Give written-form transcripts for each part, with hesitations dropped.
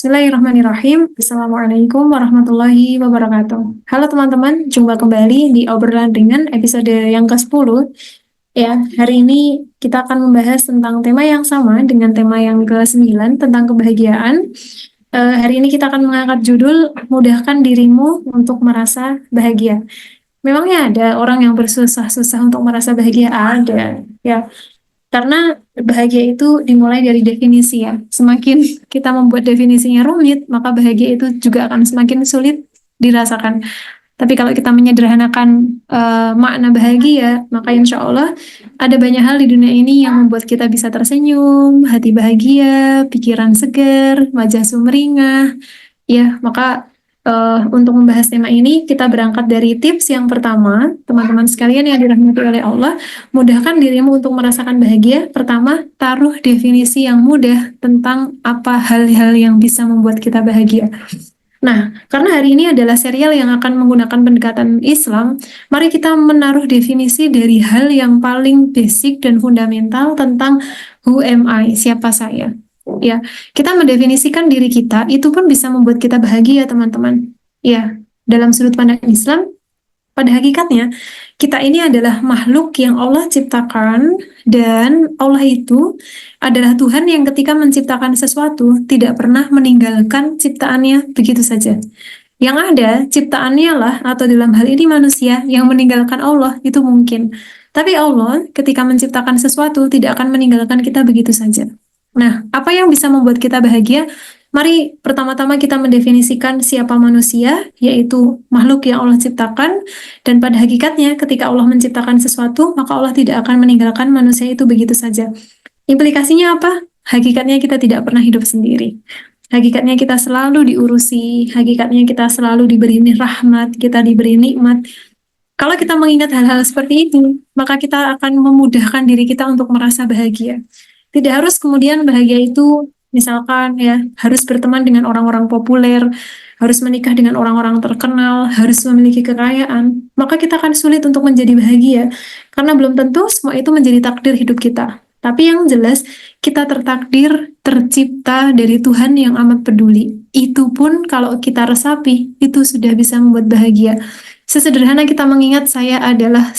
Bismillahirrahmanirrahim. Assalamualaikum warahmatullahi wabarakatuh. Halo teman-teman, jumpa kembali di obrolan ringan episode yang ke-10. Ya, hari ini kita akan membahas tentang tema yang sama dengan tema yang ke-9 tentang kebahagiaan. Hari ini kita akan mengangkat judul Mudahkan Dirimu untuk Merasa Bahagia. Memangnya ada orang yang bersusah-susah untuk merasa bahagia? Ada, ya. Karena bahagia itu dimulai dari definisi ya. Semakin kita membuat definisinya rumit, maka bahagia itu juga akan semakin sulit dirasakan. Tapi kalau kita menyederhanakan makna bahagia, maka insya Allah ada banyak hal di dunia ini yang membuat kita bisa tersenyum, hati bahagia, pikiran segar, wajah sumringah. Ya, maka untuk membahas tema ini, kita berangkat dari tips yang pertama, teman-teman sekalian yang dirahmati oleh Allah, mudahkan dirimu untuk merasakan bahagia. Pertama, taruh definisi yang mudah tentang apa hal-hal yang bisa membuat kita bahagia. Nah, karena hari ini adalah serial yang akan menggunakan pendekatan Islam, mari kita menaruh definisi dari hal yang paling basic dan fundamental tentang who am I, siapa saya. Ya, kita mendefinisikan diri kita, itu pun bisa membuat kita bahagia, teman-teman. Ya, dalam sudut pandang Islam, pada hakikatnya, kita ini adalah makhluk yang Allah ciptakan, dan Allah itu adalah Tuhan yang ketika menciptakan sesuatu, tidak pernah meninggalkan ciptaannya begitu saja. Yang ada, ciptaannya lah, atau dalam hal ini manusia, yang meninggalkan Allah, itu mungkin. Tapi Allah, ketika menciptakan sesuatu, tidak akan meninggalkan kita begitu saja. Nah, apa yang bisa membuat kita bahagia? Mari pertama-tama kita mendefinisikan siapa manusia, yaitu makhluk yang Allah ciptakan, dan pada hakikatnya ketika Allah menciptakan sesuatu, maka Allah tidak akan meninggalkan manusia itu begitu saja. Implikasinya apa? Hakikatnya kita tidak pernah hidup sendiri. Hakikatnya kita selalu diurusi, hakikatnya kita selalu diberi rahmat, kita diberi nikmat. Kalau kita mengingat hal-hal seperti itu, maka kita akan memudahkan diri kita untuk merasa bahagia. Tidak harus kemudian bahagia itu misalkan ya harus berteman dengan orang-orang populer, harus menikah dengan orang-orang terkenal, harus memiliki kekayaan, maka kita akan sulit untuk menjadi bahagia karena belum tentu semua itu menjadi takdir hidup kita. Tapi yang jelas kita tertakdir tercipta dari Tuhan yang amat peduli. Itu pun kalau kita resapi itu sudah bisa membuat bahagia. Sesederhana kita mengingat saya adalah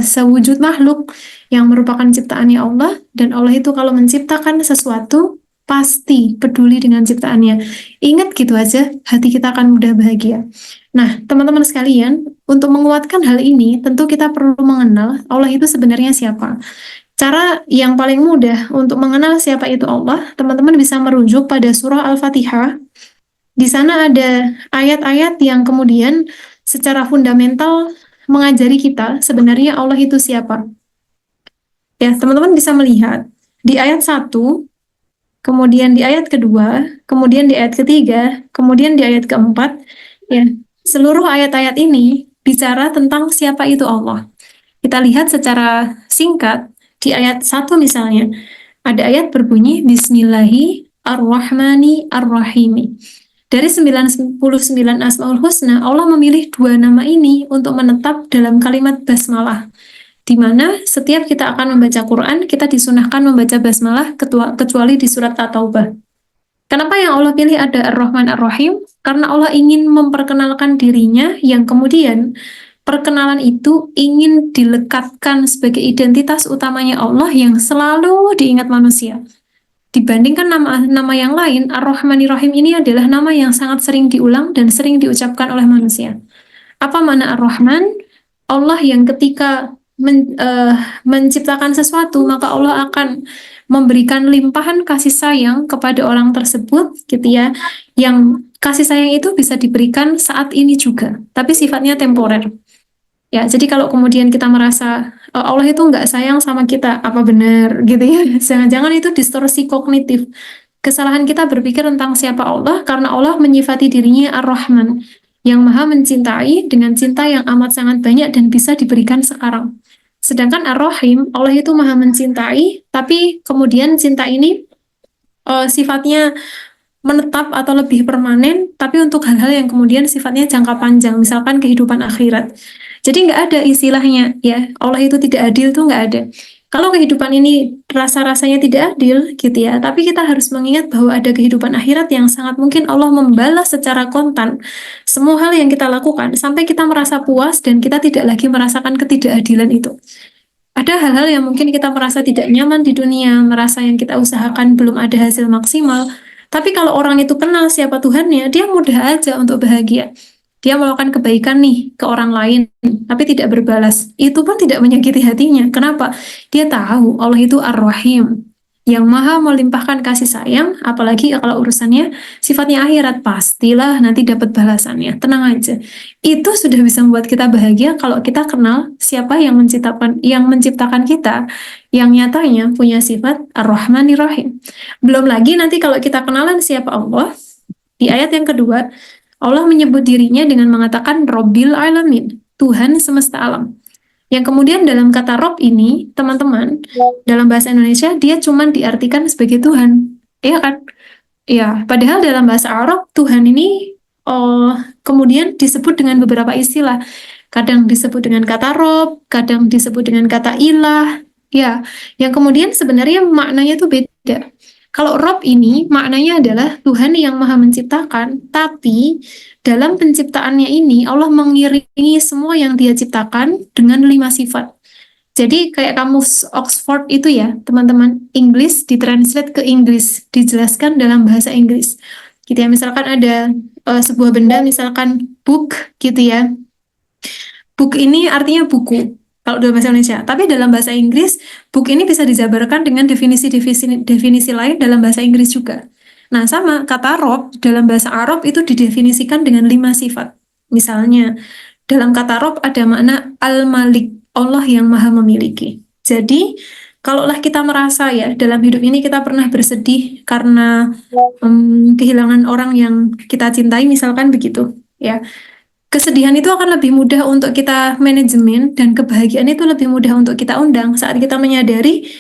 sewujud makhluk yang merupakan ciptaannya Allah, dan Allah itu kalau menciptakan sesuatu pasti peduli dengan ciptaannya. Ingat gitu aja, hati kita akan mudah bahagia. Nah, teman-teman sekalian, untuk menguatkan hal ini, tentu kita perlu mengenal Allah itu sebenarnya siapa. Cara yang paling mudah untuk mengenal siapa itu Allah, teman-teman bisa merujuk pada surah Al-Fatihah. Di sana ada ayat-ayat yang kemudian secara fundamental mengajari kita sebenarnya Allah itu siapa. Ya, teman-teman bisa melihat di ayat 1, kemudian di ayat kedua, kemudian di ayat ketiga, kemudian di ayat keempat, ya, seluruh ayat-ayat ini bicara tentang siapa itu Allah. Kita lihat secara singkat di ayat 1 misalnya, ada ayat berbunyi Bismillahirrahmanirrahim. Dari 99 Asmaul Husna, Allah memilih 2 nama ini untuk menetap dalam kalimat basmalah, di mana setiap kita akan membaca Quran, kita disunahkan membaca basmalah kecuali di surat At-Taubah. Kenapa yang Allah pilih ada Ar-Rahman Ar-Rahim? Karena Allah ingin memperkenalkan dirinya, yang kemudian perkenalan itu ingin dilekatkan sebagai identitas utamanya Allah yang selalu diingat manusia. Dibandingkan nama-nama yang lain, Ar-Rahmanir-Rahim ini adalah nama yang sangat sering diulang dan sering diucapkan oleh manusia. Apa makna Ar-Rahman? Allah yang ketika menciptakan sesuatu, maka Allah akan memberikan limpahan kasih sayang kepada orang tersebut, gitu ya. Yang kasih sayang itu bisa diberikan saat ini juga, tapi sifatnya temporer. Ya, jadi kalau kemudian kita merasa Allah itu nggak sayang sama kita, apa benar gitu ya? Jangan-jangan itu distorsi kognitif. Kesalahan kita berpikir tentang siapa Allah karena Allah menyifati dirinya Ar-Rahman, yang maha mencintai dengan cinta yang amat sangat banyak dan bisa diberikan sekarang. Sedangkan Ar-Rahim, Allah itu maha mencintai, tapi kemudian cinta ini sifatnya menetap atau lebih permanen, tapi untuk hal-hal yang kemudian sifatnya jangka panjang, misalkan kehidupan akhirat. Jadi nggak ada istilahnya, ya Allah itu tidak adil, tuh nggak ada. Kalau kehidupan ini rasa-rasanya tidak adil gitu ya, tapi kita harus mengingat bahwa ada kehidupan akhirat yang sangat mungkin Allah membalas secara kontan semua hal yang kita lakukan sampai kita merasa puas dan kita tidak lagi merasakan ketidakadilan itu. Ada hal-hal yang mungkin kita merasa tidak nyaman di dunia, merasa yang kita usahakan belum ada hasil maksimal. Tapi kalau orang itu kenal siapa Tuhannya, dia mudah aja untuk bahagia. Dia melakukan kebaikan nih ke orang lain, tapi tidak berbalas. Itu pun tidak menyakiti hatinya. Kenapa? Dia tahu Allah itu Ar-Rahim, yang maha melimpahkan kasih sayang, apalagi kalau urusannya sifatnya akhirat, pastilah nanti dapat balasannya. Tenang aja. Itu sudah bisa membuat kita bahagia kalau kita kenal siapa yang menciptakan kita, yang nyatanya punya sifat Ar-Rahmanir Rahim. Belum lagi nanti kalau kita kenalan siapa Allah, di ayat yang kedua, Allah menyebut dirinya dengan mengatakan Robbil Alamin, Tuhan semesta alam. Yang kemudian dalam kata Rob ini, teman-teman, dalam bahasa Indonesia dia cuma diartikan sebagai Tuhan. Iya kan? Ya, padahal dalam bahasa Arab Tuhan ini kemudian disebut dengan beberapa istilah. Kadang disebut dengan kata Rob, kadang disebut dengan kata ilah. Ya, yang kemudian sebenarnya maknanya itu beda. Kalau Rob ini maknanya adalah Tuhan yang maha menciptakan, tapi dalam penciptaannya ini Allah mengiringi semua yang dia ciptakan dengan 5 sifat. Jadi kayak kamus Oxford itu ya, teman-teman, English ditranslate ke Inggris, dijelaskan dalam bahasa Inggris. Gitu ya, misalkan ada sebuah benda, misalkan book gitu ya. Book ini artinya buku kalau dalam bahasa Indonesia. Tapi dalam bahasa Inggris, book ini bisa dijabarkan dengan definisi lain dalam bahasa Inggris juga. Nah, sama kata Rob dalam bahasa Arab itu didefinisikan dengan 5 sifat. Misalnya, dalam kata Rob ada makna Al-Malik, Allah yang maha memiliki. Jadi, kalaulah kita merasa ya, dalam hidup ini kita pernah bersedih karena kehilangan orang yang kita cintai, misalkan begitu, ya. Kesedihan itu akan lebih mudah untuk kita manajemen dan kebahagiaan itu lebih mudah untuk kita undang saat kita menyadari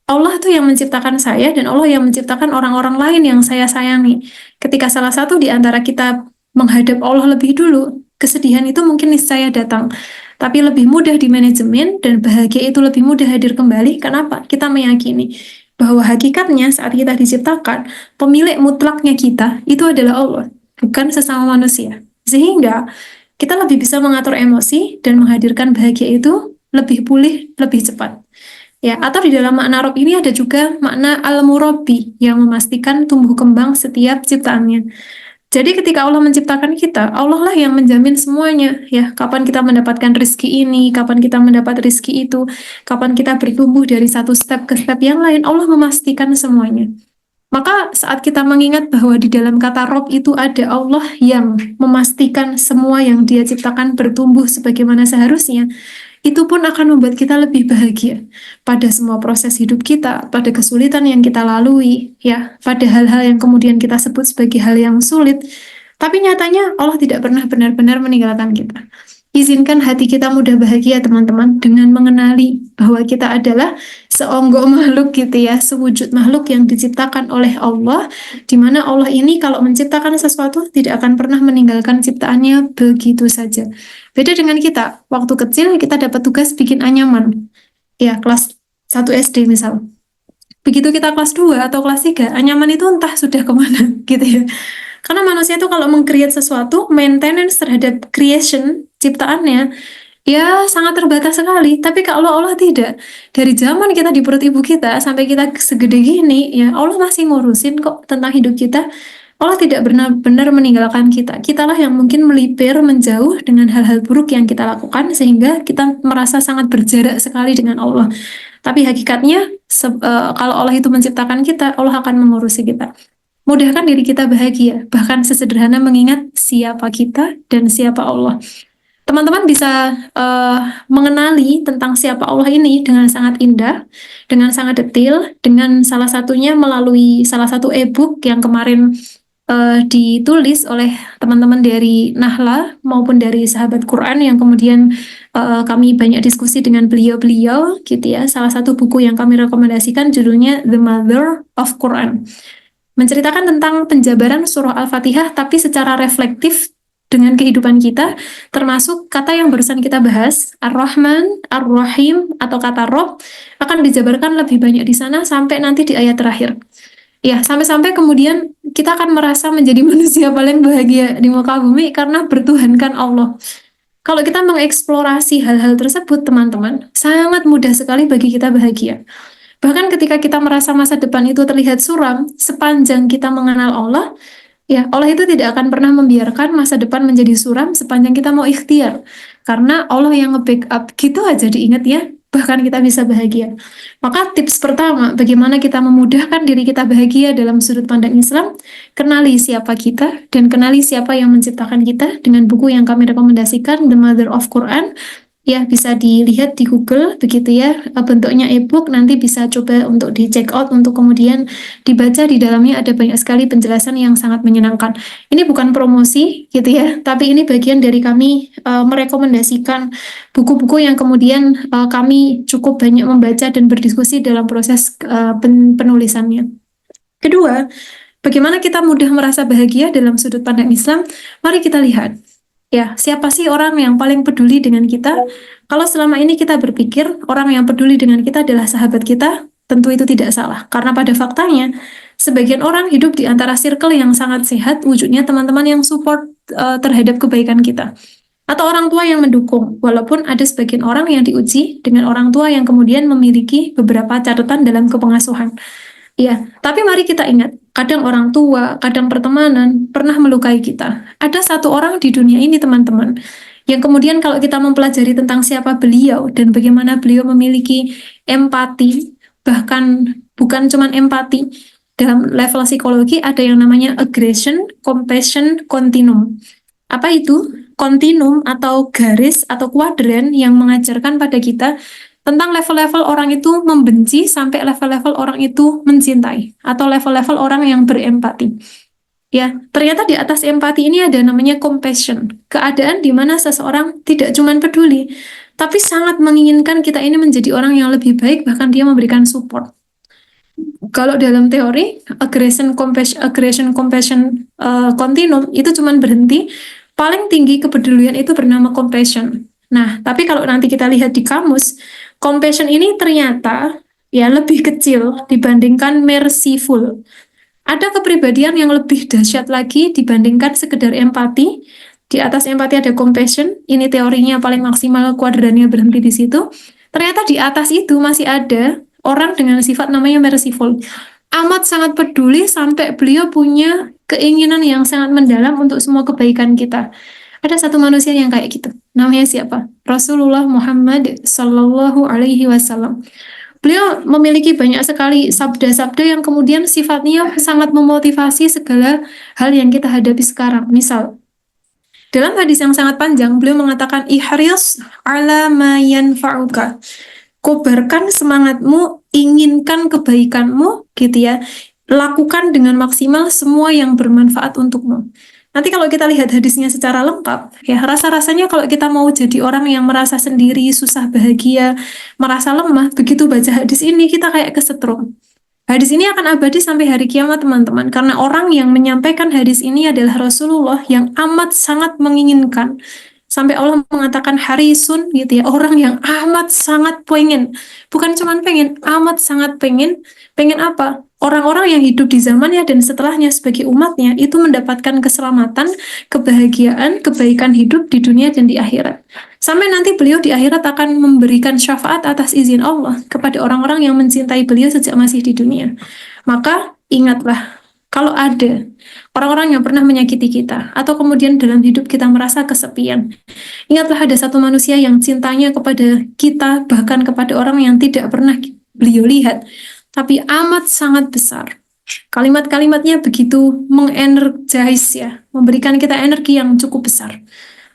Allah tuh yang menciptakan saya dan Allah yang menciptakan orang-orang lain yang saya sayangi. Ketika salah satu di antara kita menghadap Allah lebih dulu, kesedihan itu mungkin niscaya datang. Tapi lebih mudah di manajemen dan bahagia itu lebih mudah hadir kembali. Kenapa? Kita meyakini bahwa hakikatnya saat kita diciptakan, pemilik mutlaknya kita itu adalah Allah, bukan sesama manusia. Sehingga kita lebih bisa mengatur emosi dan menghadirkan bahagia itu lebih pulih, lebih cepat. Ya, atau di dalam makna rob ini ada juga makna al-murabbi yang memastikan tumbuh kembang setiap ciptaannya. Jadi ketika Allah menciptakan kita, Allah lah yang menjamin semuanya. Ya, kapan kita mendapatkan rezeki ini, kapan kita mendapat rezeki itu, kapan kita bertumbuh dari satu step ke step yang lain, Allah memastikan semuanya. Maka saat kita mengingat bahwa di dalam kata Rob itu ada Allah yang memastikan semua yang dia ciptakan bertumbuh sebagaimana seharusnya, itu pun akan membuat kita lebih bahagia pada semua proses hidup kita, pada kesulitan yang kita lalui, ya, pada hal-hal yang kemudian kita sebut sebagai hal yang sulit. Tapi nyatanya Allah tidak pernah benar-benar meninggalkan kita. Izinkan hati kita mudah bahagia, teman-teman, dengan mengenali bahwa kita adalah seonggok makhluk gitu ya, sewujud makhluk yang diciptakan oleh Allah, di mana Allah ini kalau menciptakan sesuatu tidak akan pernah meninggalkan ciptaannya begitu saja. Beda dengan kita, waktu kecil kita dapat tugas bikin anyaman, ya kelas 1 SD misal. Begitu kita kelas 2 atau kelas 3, anyaman itu entah sudah kemana gitu ya. Karena manusia itu kalau meng-create sesuatu, maintenance terhadap creation, ciptaannya, ya sangat terbatas sekali. Tapi kalau Allah tidak. Dari zaman kita di perut ibu kita, sampai kita segede gini, ya Allah masih ngurusin kok tentang hidup kita. Allah tidak benar-benar meninggalkan kita. Kitalah yang mungkin melipir, menjauh dengan hal-hal buruk yang kita lakukan, sehingga kita merasa sangat berjarak sekali dengan Allah. Tapi hakikatnya, kalau Allah itu menciptakan kita, Allah akan mengurusi kita. Mudahkan diri kita bahagia, bahkan sesederhana mengingat siapa kita dan siapa Allah. Teman-teman bisa mengenali tentang siapa Allah ini dengan sangat indah, dengan sangat detail, dengan salah satunya melalui salah satu e-book yang kemarin ditulis oleh teman-teman dari Nahla maupun dari Sahabat Quran yang kemudian kami banyak diskusi dengan beliau-beliau gitu ya. Salah satu buku yang kami rekomendasikan judulnya The Mother of Quran. Menceritakan tentang penjabaran surah Al-Fatihah tapi secara reflektif dengan kehidupan kita, termasuk kata yang barusan kita bahas, Ar-Rahman, Ar-Rahim, atau kata Rob, akan dijabarkan lebih banyak di sana sampai nanti di ayat terakhir. Ya, sampai-sampai kemudian kita akan merasa menjadi manusia paling bahagia di muka bumi karena bertuhankan Allah. Kalau kita mengeksplorasi hal-hal tersebut, teman-teman, sangat mudah sekali bagi kita bahagia. Bahkan ketika kita merasa masa depan itu terlihat suram, sepanjang kita mengenal Allah, ya, Allah itu tidak akan pernah membiarkan masa depan menjadi suram sepanjang kita mau ikhtiar. Karena Allah yang nge-backup, gitu aja diingat ya, bahkan kita bisa bahagia. Maka tips pertama, bagaimana kita memudahkan diri kita bahagia dalam sudut pandang Islam, kenali siapa kita, dan kenali siapa yang menciptakan kita dengan buku yang kami rekomendasikan, The Mother of Quran. Ya, bisa dilihat di Google, begitu ya, bentuknya e-book, nanti bisa coba untuk di check out, untuk kemudian dibaca. Di dalamnya ada banyak sekali penjelasan yang sangat menyenangkan. Ini bukan promosi, gitu ya, tapi ini bagian dari kami merekomendasikan buku-buku yang kemudian kami cukup banyak membaca dan berdiskusi dalam proses penulisannya. Kedua, bagaimana kita mudah merasa bahagia dalam sudut pandang Islam? Mari kita lihat. Ya, siapa sih orang yang paling peduli dengan kita? Kalau selama ini kita berpikir orang yang peduli dengan kita adalah sahabat kita, tentu itu tidak salah. Karena pada faktanya, sebagian orang hidup di antara circle yang sangat sehat, wujudnya teman-teman yang support terhadap kebaikan kita. Atau orang tua yang mendukung, walaupun ada sebagian orang yang diuji dengan orang tua yang kemudian memiliki beberapa catatan dalam kepengasuhan. Ya, tapi mari kita ingat, kadang orang tua, kadang pertemanan pernah melukai kita. Ada satu orang di dunia ini, teman-teman, yang kemudian kalau kita mempelajari tentang siapa beliau dan bagaimana beliau memiliki empati, bahkan bukan cuma empati, dalam level psikologi ada yang namanya aggression, compassion, continuum. Apa itu? Continuum atau garis atau kuadran yang mengajarkan pada kita tentang level-level orang itu membenci sampai level-level orang itu mencintai, atau level-level orang yang berempati. Ya, ternyata di atas empati ini ada namanya compassion, keadaan di mana seseorang tidak cuma peduli, tapi sangat menginginkan kita ini menjadi orang yang lebih baik, bahkan dia memberikan support. Kalau dalam teori aggression compassion continuum itu cuma berhenti paling tinggi kepedulian itu bernama compassion. Nah, tapi kalau nanti kita lihat di kamus, compassion ini ternyata ya lebih kecil dibandingkan merciful. Ada kepribadian yang lebih dahsyat lagi dibandingkan sekedar empati. Di atas empati ada compassion. Ini teorinya paling maksimal, kuadrannya berhenti di situ. Ternyata di atas itu masih ada orang dengan sifat namanya merciful. Amat sangat peduli sampai beliau punya keinginan yang sangat mendalam untuk semua kebaikan kita. Ada satu manusia yang kayak gitu. Namanya siapa? Rasulullah Muhammad Sallallahu Alaihi Wasallam. Beliau memiliki banyak sekali sabda-sabda yang kemudian sifatnya sangat memotivasi segala hal yang kita hadapi sekarang. Misal, dalam hadis yang sangat panjang, beliau mengatakan, ihris ala ma yanfa'uka. Kobarkan semangatmu, inginkan kebaikanmu, gitu ya. Lakukan dengan maksimal semua yang bermanfaat untukmu. Nanti kalau kita lihat hadisnya secara lengkap, ya rasa-rasanya kalau kita mau jadi orang yang merasa sendiri, susah bahagia, merasa lemah, begitu baca hadis ini kita kayak kesetrum. Hadis ini akan abadi sampai hari kiamat, teman-teman, karena orang yang menyampaikan hadis ini adalah Rasulullah yang amat sangat menginginkan. Sampai Allah mengatakan harisun, gitu ya, orang yang amat sangat pengen, bukan cuma pengen, amat sangat pengen apa? Orang-orang yang hidup di zamannya dan setelahnya sebagai umatnya itu mendapatkan keselamatan, kebahagiaan, kebaikan hidup di dunia dan di akhirat. Sampai nanti beliau di akhirat akan memberikan syafaat atas izin Allah kepada orang-orang yang mencintai beliau sejak masih di dunia. Maka ingatlah, kalau ada orang-orang yang pernah menyakiti kita, atau kemudian dalam hidup kita merasa kesepian, ingatlah ada satu manusia yang cintanya kepada kita, bahkan kepada orang yang tidak pernah beliau lihat, tapi amat sangat besar. Kalimat-kalimatnya begitu mengenergize ya, memberikan kita energi yang cukup besar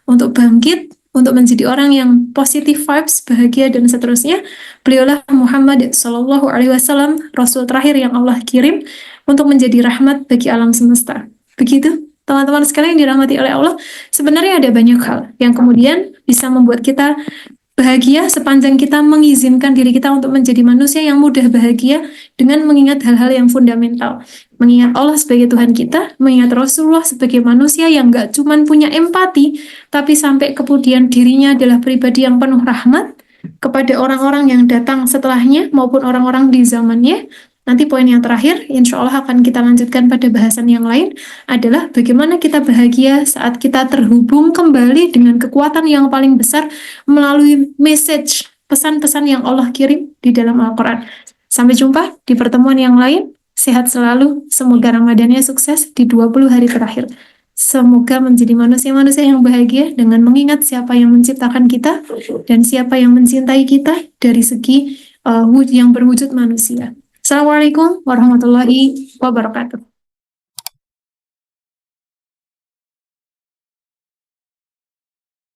untuk bangkit, untuk menjadi orang yang positive vibes, bahagia dan seterusnya. Beliaulah Muhammad Sallallahu Alaihi Wasallam, Rasul terakhir yang Allah kirim untuk menjadi rahmat bagi alam semesta. Begitu, teman-teman sekalian yang dirahmati oleh Allah. Sebenarnya ada banyak hal yang kemudian bisa membuat kita bahagia sepanjang kita mengizinkan diri kita untuk menjadi manusia yang mudah bahagia dengan mengingat hal-hal yang fundamental. Mengingat Allah sebagai Tuhan kita, mengingat Rasulullah sebagai manusia yang gak cuman punya empati, tapi sampai kemudian dirinya adalah pribadi yang penuh rahmat kepada orang-orang yang datang setelahnya maupun orang-orang di zamannya. Nanti poin yang terakhir, insya Allah akan kita lanjutkan pada bahasan yang lain, adalah bagaimana kita bahagia saat kita terhubung kembali dengan kekuatan yang paling besar melalui message, pesan-pesan yang Allah kirim di dalam Al-Quran. Sampai jumpa di pertemuan yang lain. Sehat selalu. Semoga Ramadannya sukses di 20 hari terakhir. Semoga menjadi manusia-manusia yang bahagia dengan mengingat siapa yang menciptakan kita dan siapa yang mencintai kita dari segi yang berwujud manusia. Assalamualaikum warahmatullahi wabarakatuh.